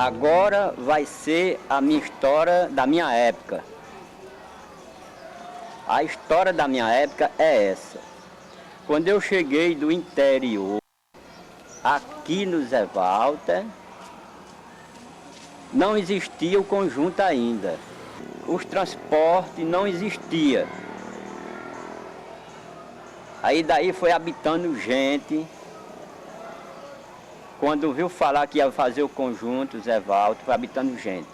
Agora vai ser a minha história da minha época. A história da minha época é essa. Quando eu cheguei do interior, aqui no Zé Walter, não existia o conjunto ainda. Os transportes não existiam. Aí daí foi habitando gente. Quando viu falar que ia fazer o conjunto Zé Walter, foi habitando gente.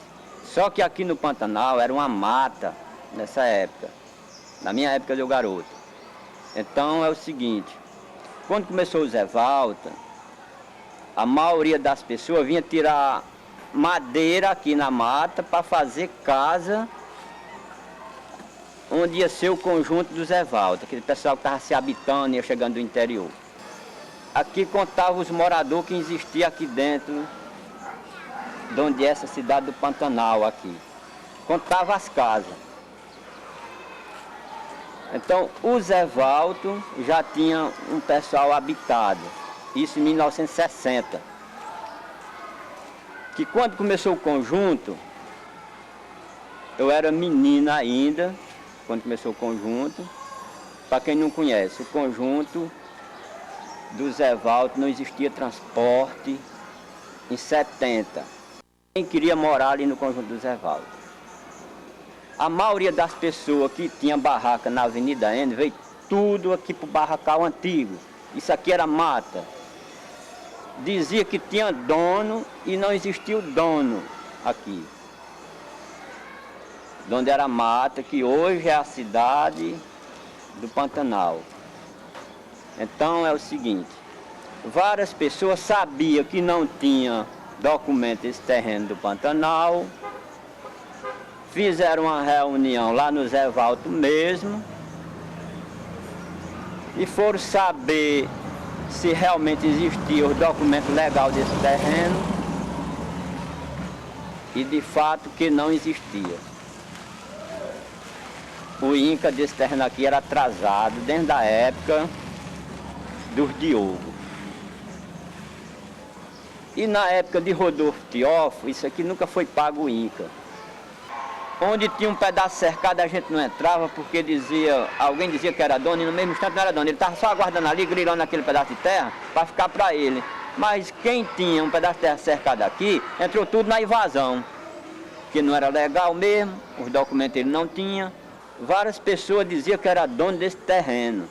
Só que aqui no Pantanal era uma mata nessa época, na minha época de garoto. Então é o seguinte, quando começou o Zé Walter, a maioria das pessoas vinha tirar madeira aqui na mata para fazer casa onde ia ser o conjunto do Zé Walter, aquele pessoal que estava se habitando e ia chegando do interior. Aqui contava os moradores que existiam aqui dentro, de onde é essa cidade do Pantanal aqui. Contava as casas. Então o Zé Walter já tinha um pessoal habitado, isso em 1960. Que quando começou o conjunto, eu era menina ainda, quando começou o conjunto. Para quem não conhece, o conjunto do Zé Walter não existia transporte em 70. Quem queria morar ali no conjunto do Zé Walter? A maioria das pessoas que tinha barraca na Avenida N veio tudo aqui para o barracal antigo. Isso aqui era mata. Dizia que tinha dono e não existia o dono aqui. Onde era mata, que hoje é a cidade do Pantanal. Então é o seguinte, várias pessoas sabiam que não tinha documento esse terreno do Pantanal, fizeram uma reunião lá no Zé Walter mesmo e foram saber se realmente existia o documento legal desse terreno e de fato que não existia. O INCA desse terreno aqui era atrasado desde a época dos Diogo. E na época de Rodolfo Teófilo, isso aqui nunca foi pago o INCA. Onde tinha um pedaço cercado a gente não entrava porque alguém dizia que era dono e no mesmo instante não era dono. Ele estava só aguardando ali, grilando aquele pedaço de terra para ficar para ele. Mas quem tinha um pedaço de terra cercado aqui, entrou tudo na invasão. Que não era legal mesmo, os documentos ele não tinha. Várias pessoas diziam que era dono desse terreno.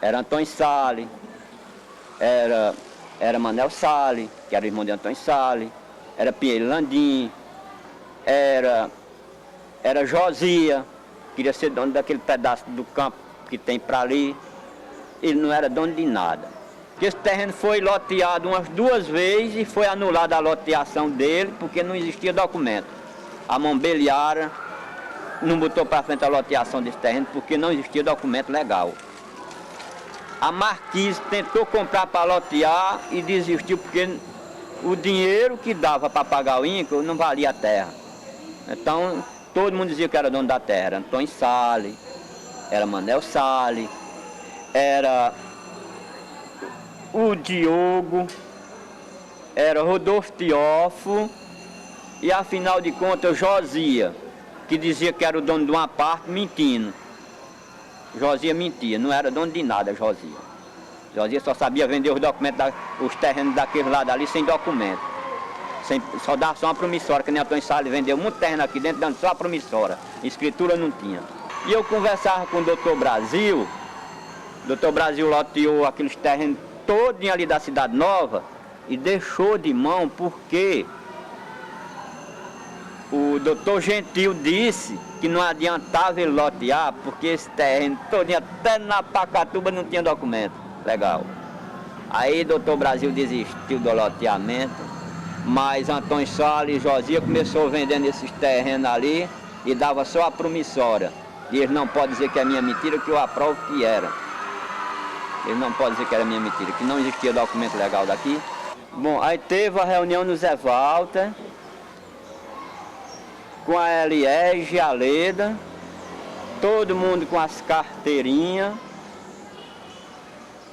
Era Antônio Salles, era Manel Salles, que era irmão de Antônio Salles, era Pinheiro Landim, era Josia, queria ser dono daquele pedaço do campo que tem para ali. Ele não era dono de nada. Esse terreno foi loteado umas 2 vezes e foi anulada a loteação dele porque não existia documento. A mobiliária não botou para frente a loteação desse terreno porque não existia documento legal. A Marquise tentou comprar para lotear e desistiu porque o dinheiro que dava para pagar o INCA não valia a terra. Então todo mundo dizia que era dono da terra. Era Antônio Salles, era Manel Salles, era o Diogo, era Rodolfo Teófilo e afinal de contas Josia, que dizia que era o dono de uma parte, mentindo. Josia mentia, não era dono de nada, Josia. Josia só sabia vender os documentos, os terrenos daquele lado ali sem documento. Só dava só uma promissória, que nem Antônio Salles vendeu muito terreno aqui dentro, dando só a promissória. Escritura não tinha. E eu conversava com o doutor Brasil loteou aqueles terrenos todinho ali da Cidade Nova e deixou de mão porque o doutor Gentil disse que não adiantava ele lotear porque esse terreno todinho até na Pacatuba não tinha documento legal. Aí doutor Brasil desistiu do loteamento, mas Antônio Salles e Josia começou vendendo esses terrenos ali e dava só a promissória. E eles não podem dizer que é minha mentira, que eu aprovo que era. Eles não podem dizer que era minha mentira, que não existia documento legal daqui. Bom, aí teve a reunião no Zé Walter, com a Eliege, a Leda, todo mundo com as carteirinhas,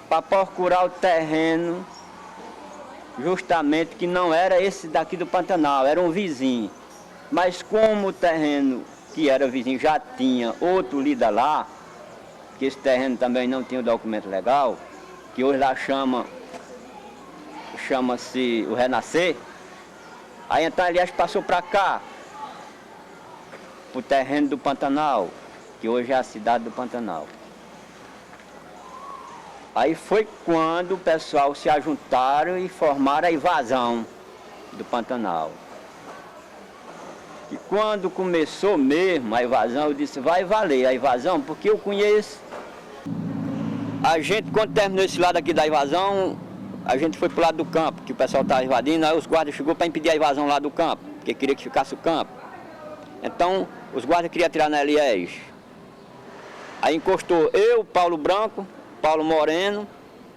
para procurar o terreno justamente que não era esse daqui do Pantanal, era um vizinho. Mas como o terreno que era vizinho já tinha outro lida lá, que esse terreno também não tinha o documento legal, que hoje lá chama-se o Renascer, aí então aliás passou para cá, para o terreno do Pantanal, que hoje é a cidade do Pantanal. Aí foi quando o pessoal se ajuntaram e formaram a invasão do Pantanal. E quando começou mesmo a invasão, eu disse, vai valer a invasão, porque eu conheço. A gente, quando terminou esse lado aqui da invasão, a gente foi para o lado do campo, que o pessoal estava invadindo, aí os guardas chegou para impedir a invasão lá do campo, porque queria que ficasse o campo. Então, os guardas queriam atirar na Eliés. Aí encostou eu, Paulo Branco, Paulo Moreno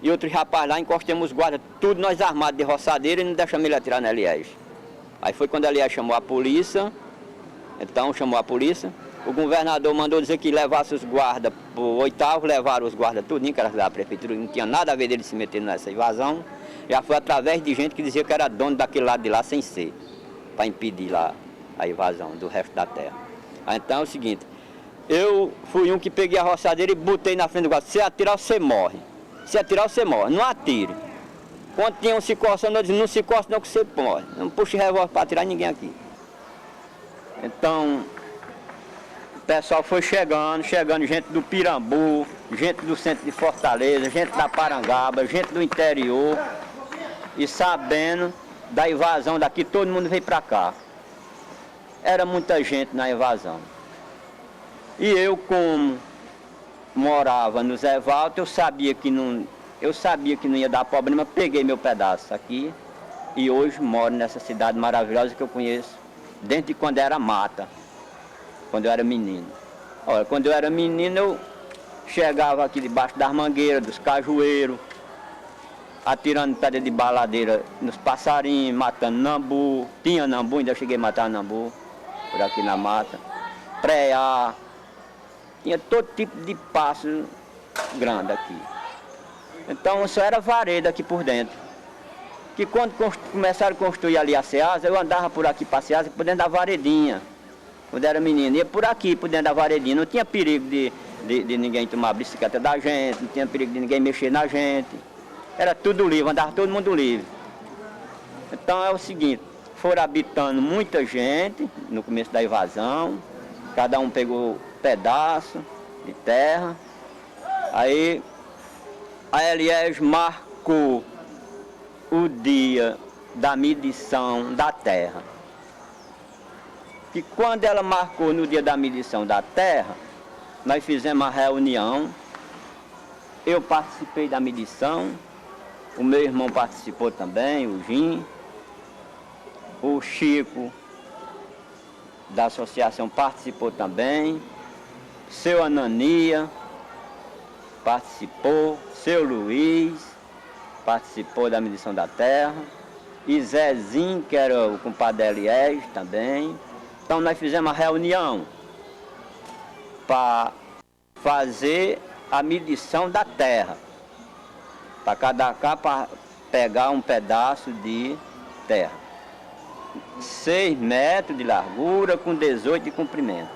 e outros rapazes lá, encostamos os guardas, tudo nós armados de roçadeira e não deixamos ele atirar na Eliés. Aí foi quando a Eliés chamou a polícia, então chamou a polícia, o governador mandou dizer que levasse os guardas para o 8º, levaram os guardas tudinho, que era da prefeitura, não tinha nada a ver dele se meter nessa invasão, já foi através de gente que dizia que era dono daquele lado de lá sem ser, para impedir lá a invasão do resto da terra. Aí, então é o seguinte, eu fui um que peguei a roçadeira e botei na frente do guarda, se atirar você morre, se atirar você morre, não atire. Quando tinha um se coçando, eu disse, não se coça não que você morre, não puxe revólver para atirar ninguém aqui. Então, o pessoal foi chegando gente do Pirambu, gente do centro de Fortaleza, gente da Parangaba, gente do interior, e sabendo da invasão daqui, todo mundo veio para cá. Era muita gente na invasão. E eu, como morava no Zé Walter, eu sabia que não ia dar problema, peguei meu pedaço aqui e hoje moro nessa cidade maravilhosa que eu conheço desde quando era mata, quando eu era menino. Olha, quando eu era menino eu chegava aqui debaixo das mangueiras, dos cajueiros, atirando pedra de baladeira nos passarinhos, matando nambu, tinha nambu, ainda cheguei a matar nambu por aqui na mata, preá, tinha todo tipo de pássaro grande aqui. Então só era vareda aqui por dentro. Que quando começaram a construir ali a Ceasa, eu andava por aqui para a Ceasa, por dentro da varedinha. Quando era menino, ia por aqui, por dentro da varedinha. Não tinha perigo de ninguém tomar a bicicleta da gente, não tinha perigo de ninguém mexer na gente. Era tudo livre, andava todo mundo livre. Então é o seguinte, foram habitando muita gente no começo da invasão, cada um pegou pedaço de terra. Aí a Eliés marcou o dia da medição da terra. E quando ela marcou no dia da medição da terra, nós fizemos uma reunião, eu participei da medição, o meu irmão participou também, o Jim, o Chico da associação participou também, seu Anania participou, seu Luiz participou da medição da terra, e Zezinho, que era o compadre da Eliés também. Então nós fizemos uma reunião para fazer a medição da terra, para cada cá para pegar um pedaço de terra. 6 metros de largura com 18 de comprimento.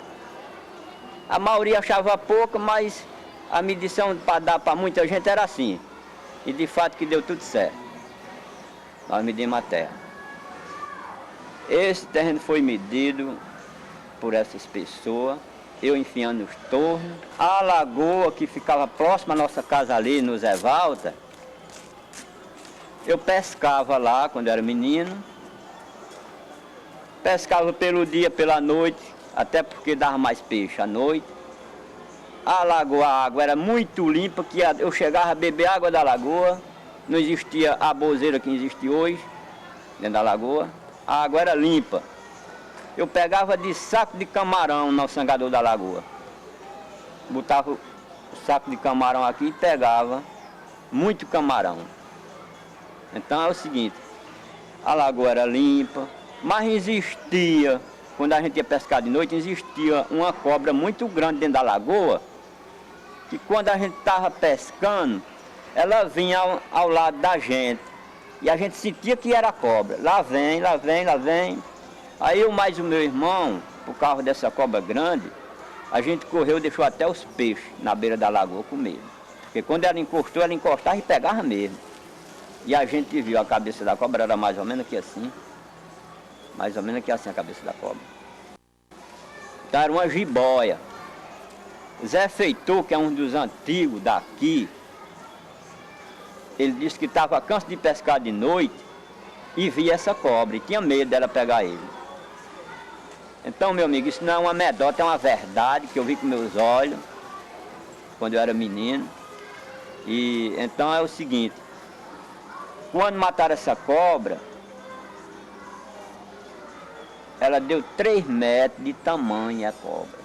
A maioria achava pouco, mas a medição para dar para muita gente era assim. E de fato que deu tudo certo. Nós medimos a terra. Esse terreno foi medido por essas pessoas, eu enfiando os tornos. A lagoa que ficava próxima à nossa casa ali, no Zé Walter, eu pescava lá quando era menino. Pescava pelo dia, pela noite, até porque dava mais peixe à noite. A lagoa, a água era muito limpa, que eu chegava a beber água da lagoa, não existia a bozeira que existe hoje, dentro da lagoa, a água era limpa. Eu pegava de saco de camarão no sangador da lagoa. Botava o saco de camarão aqui e pegava muito camarão. Então é o seguinte, a lagoa era limpa, mas existia, quando a gente ia pescar de noite, existia uma cobra muito grande dentro da lagoa, que quando a gente estava pescando, ela vinha ao lado da gente e a gente sentia que era cobra. Lá vem, lá vem, lá vem. Aí eu mais o meu irmão, por causa dessa cobra grande, a gente correu e deixou até os peixes na beira da lagoa com medo. Porque quando ela encostou, ela encostava e pegava mesmo. E a gente viu a cabeça da cobra, era mais ou menos aqui assim. Mais ou menos aqui assim a cabeça da cobra. Então era uma jiboia. Zé Feitor, que é um dos antigos daqui, ele disse que estava cansado de pescar de noite e via essa cobra e tinha medo dela pegar ele. Então, meu amigo, isso não é uma anedota, é uma verdade que eu vi com meus olhos quando eu era menino. E então é o seguinte, quando mataram essa cobra, ela deu 3 metros de tamanho a cobra.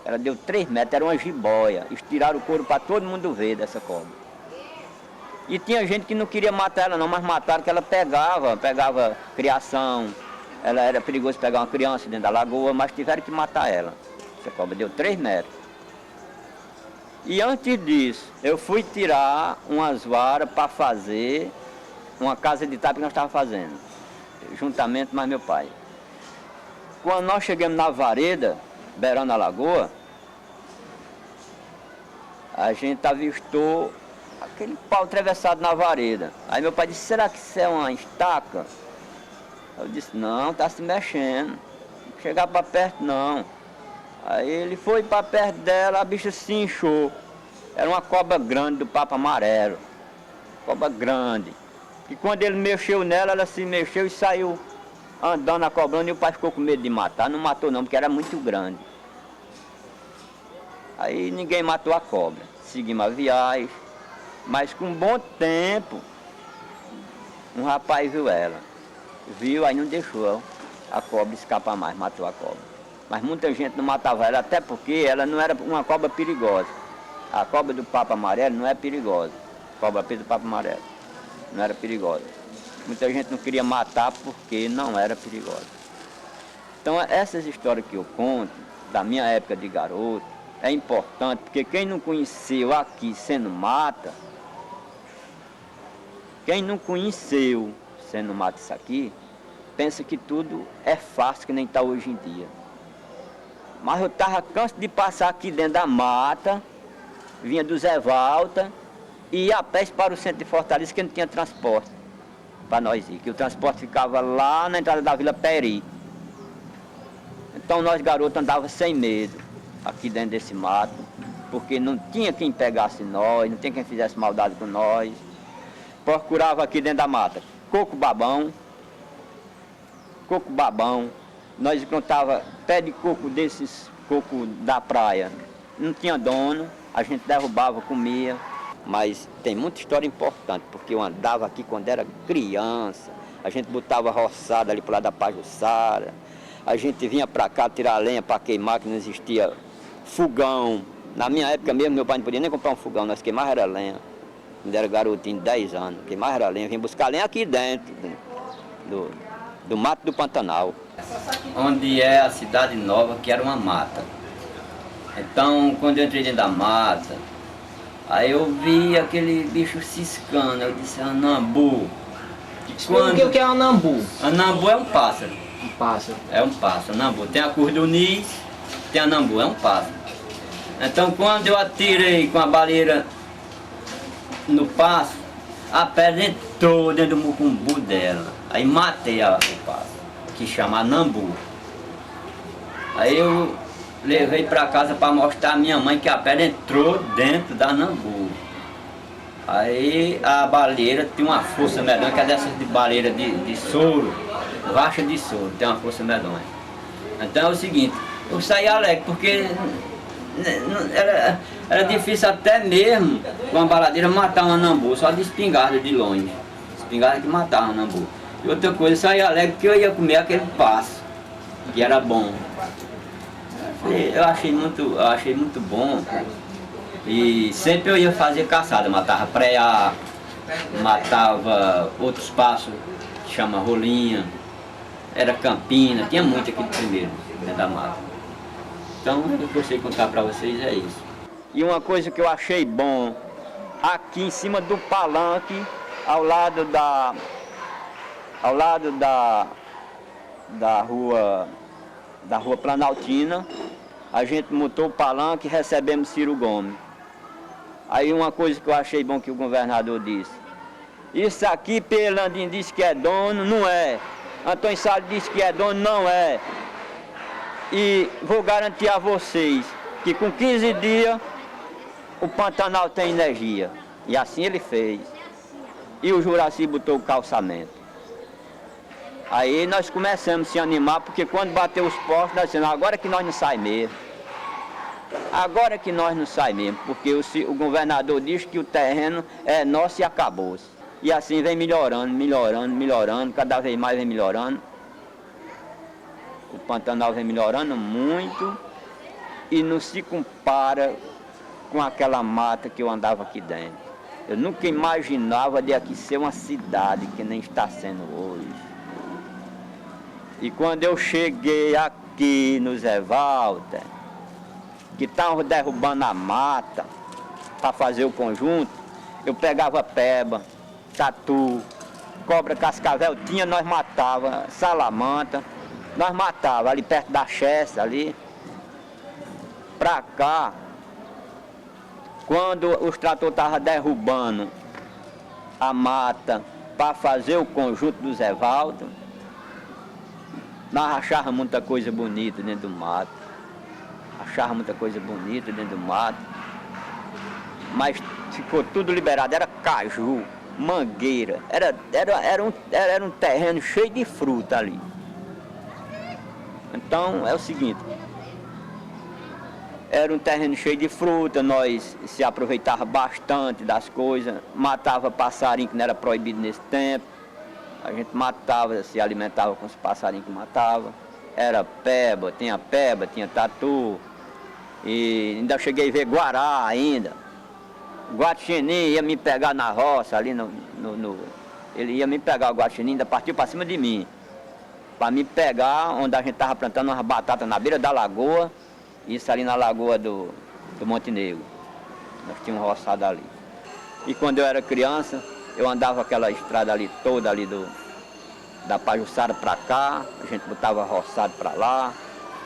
Ela deu 3 metros, era uma jiboia. Eles tiraram o couro para todo mundo ver dessa cobra. E tinha gente que não queria matar ela não, mas mataram porque ela pegava criação. Ela era perigoso pegar uma criança dentro da lagoa, mas tiveram que matar ela. Essa cobra deu 3 metros. E antes disso, eu fui tirar umas varas para fazer uma casa de tapa que nós estávamos fazendo. Juntamente mais meu pai. Quando nós chegamos na vareda, beirando a lagoa, a gente avistou aquele pau atravessado na vareda. Aí meu pai disse, será que isso é uma estaca? Eu disse, não, está se mexendo. Não chegar para perto não. Aí ele foi para perto dela, a bicha se inchou. Era uma cobra grande do papo amarelo. Cobra grande. E quando ele mexeu nela, ela se mexeu e saiu andando, cobrando, e o pai ficou com medo de matar. Não matou não, porque era muito grande. Aí ninguém matou a cobra. Seguimos a viagem. Mas com um bom tempo, um rapaz viu ela. Viu, aí não deixou a cobra escapar mais, matou a cobra. Mas muita gente não matava ela, até porque ela não era uma cobra perigosa. A cobra do papo amarelo não é perigosa. A cobra preta do papo amarelo não era perigosa. Muita gente não queria matar porque não era perigosa. Então essas histórias que eu conto, da minha época de garoto, é importante, porque quem não conheceu aqui sendo mata, quem não conheceu sendo mata isso aqui, pensa que tudo é fácil, que nem está hoje em dia. Mas eu estava cansado de passar aqui dentro da mata, vinha do Zé Valta, e ia a pé para o centro de Fortaleza, que não tinha transporte para nós ir, que o transporte ficava lá na entrada da Vila Peri. Então nós garotos andávamos sem medo aqui dentro desse mato, porque não tinha quem pegasse nós, não tinha quem fizesse maldade com nós. Procurava aqui dentro da mata coco babão, nós encontrava pé de coco desses coco da praia, não tinha dono, a gente derrubava, comia. Mas tem muita história importante, porque eu andava aqui quando era criança, a gente botava roçada ali para lá da Pajuçara, a gente vinha para cá tirar lenha para queimar, que não existia fogão. Na minha época mesmo, meu pai não podia nem comprar um fogão, nós queimava era lenha. Quando era garotinho, 10 anos, queimava era lenha, vinha buscar lenha aqui dentro, do mato do Pantanal. Onde é a cidade nova, que era uma mata. Então, quando eu entrei dentro da mata, aí eu vi aquele bicho ciscando, eu disse, anambu. O que é anambu? Anambu é um pássaro. Um pássaro. É um pássaro, anambu. Tem a cordoniz, tem anambu, é um pássaro. Então quando eu atirei com a baleira no pássaro, a pedra entrou dentro do mucumbu dela. Aí matei o pássaro, que chama anambu. Aí eu levei para casa para mostrar à minha mãe que a pedra entrou dentro da anambu. Aí a baleira tem uma força medonha, que é dessas de baleira de soro, racha de soro, tem uma força medonha. Então é o seguinte, eu saí alegre, porque era difícil até mesmo com a baladeira matar um anambu, só de espingarda de longe. Espingarda que matava um anambu. E outra coisa, eu saí alegre porque eu ia comer aquele pássaro, que era bom. Eu achei muito bom. E sempre eu ia fazer caçada, matava preá, matava outros pássaros, que chama rolinha, era campina, tinha muito aqui de primeiro, dentro da mata. Então o que eu sei contar para vocês é isso. E uma coisa que eu achei bom, aqui em cima do palanque, ao lado ao lado da rua Planaltina, a gente montou o palanque e recebemos Ciro Gomes. Aí uma coisa que eu achei bom que o governador disse: isso aqui Pelandim disse que é dono, não é. Antônio Salles disse que é dono, não é. E vou garantir a vocês que com 15 dias o Pantanal tem energia. E assim ele fez. E o Juraci botou o calçamento. Aí nós começamos a se animar, porque quando bateu os postos, nós dissemos: agora que nós não saímos mesmo. Agora que nós não saímos mesmo, porque o governador diz que o terreno é nosso e acabou-se. E assim vem melhorando, melhorando, melhorando, cada vez mais vem melhorando. O Pantanal vem melhorando muito e não se compara com aquela mata que eu andava aqui dentro. Eu nunca imaginava de aqui ser uma cidade que nem está sendo hoje. E quando eu cheguei aqui no Zé Walter, que estavam derrubando a mata para fazer o conjunto, eu pegava peba, tatu, cobra cascavel, nós matava, salamanta, nós matava ali perto da Chessa, ali, pra cá. Quando os tratores estavam derrubando a mata para fazer o conjunto do Zé Walter, nós achávamos muita coisa bonita dentro do mato. Achava muita coisa bonita dentro do mato. Mas ficou tudo liberado. Era caju, mangueira. Era um terreno cheio de fruta ali. Então é o seguinte. Era um terreno cheio de fruta, nós se aproveitava bastante das coisas, matava passarinho que não era proibido nesse tempo. A gente matava, se alimentava com os passarinhos que matava. Era peba, tinha tatu. E ainda cheguei a ver guará ainda. Guaxinim ia me pegar na roça ali ele ia me pegar, o guaxinim ainda partiu para cima de mim. Para me pegar onde a gente estava plantando umas batatas na beira da lagoa. Isso ali na lagoa do Monte Negro. Nós tínhamos um roçado ali. E quando eu era criança, eu andava aquela estrada ali toda ali da Pajuçara para cá, a gente botava roçado para lá.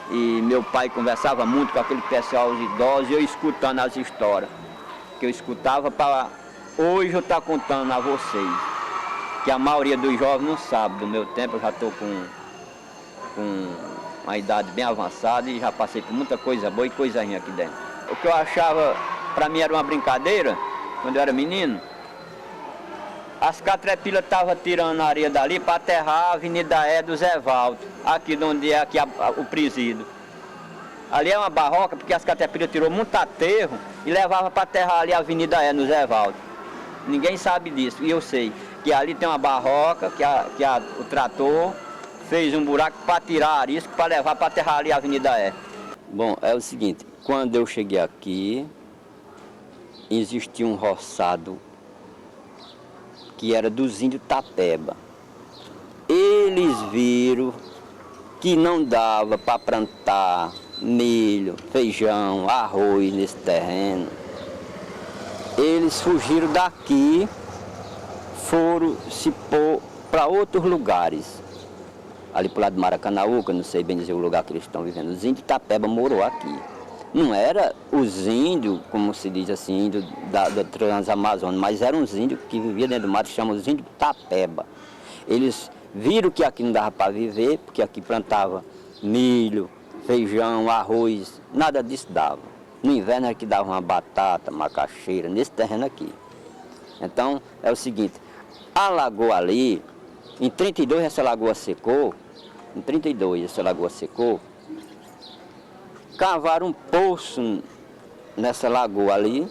E meu pai conversava muito com aquele pessoal, os idosos, e eu escutando as histórias que eu escutava para hoje eu estar contando a vocês. Que a maioria dos jovens não sabe. Do meu tempo eu já estou com uma idade bem avançada e já passei por muita coisa boa e coisa ruim aqui dentro. O que eu achava, para mim era uma brincadeira, quando eu era menino, as catrepilas estavam tirando a areia dali para aterrar a Avenida E do Zé Walter, aqui onde é aqui o presídio. Ali é uma barroca, porque as catrepilas tirou muito aterro e levava para aterrar ali a Avenida E no Zé Walter. Ninguém sabe disso, e eu sei que ali tem uma barroca, o trator fez um buraco para tirar arisco, para levar para aterrar ali a Avenida E. Bom, é o seguinte, quando eu cheguei aqui, existia um roçado que era dos índios Tapeba. Eles viram que não dava para plantar milho, feijão, arroz nesse terreno. Eles fugiram daqui, foram se pôr para outros lugares. Ali para o lado do Maracanaú, que eu não sei bem dizer o lugar que eles estão vivendo. Os índios Tapeba morou aqui. Não era os índios, como se diz assim, índios da Transamazônica, mas eram os índios que viviam dentro do mato, chamam os índios Tapeba. Eles viram que aqui não dava para viver, porque aqui plantava milho, feijão, arroz, nada disso dava. No inverno era que dava uma batata, macaxeira, nesse terreno aqui. Então, é o seguinte, a lagoa ali, em 32 essa lagoa secou, cavaram um poço nessa lagoa ali.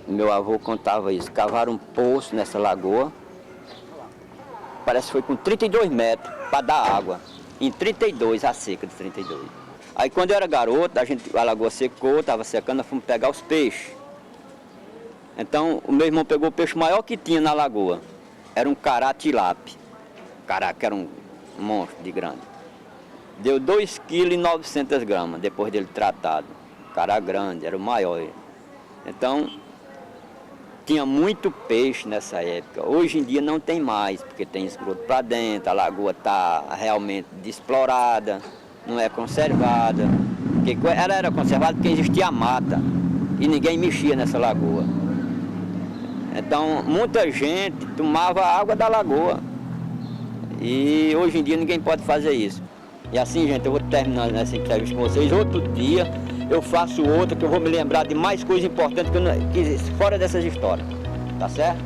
Meu avô contava isso, cavaram um poço nessa lagoa. Parece que foi com 32 metros para dar água. Em 32, a seca de 32. Aí quando eu era garoto, a lagoa secou, estava secando, nós fomos pegar os peixes. Então o meu irmão pegou o peixe maior que tinha na lagoa. Era um cará tilápia. Cará que era um monstro de grande. Deu 2,9 kg depois dele tratado. Cará grande, era o maior. Então, Tinha muito peixe nessa época. Hoje em dia não tem mais, porque tem esgoto para dentro, a lagoa está realmente desprorada, não é conservada. Porque ela era conservada porque existia mata e ninguém mexia nessa lagoa. Então muita gente tomava água da lagoa e hoje em dia ninguém pode fazer isso. E assim, gente, eu vou terminando essa entrevista com vocês. Outro dia eu faço outra que eu vou me lembrar de mais coisas importantes que fora dessas histórias. Tá certo?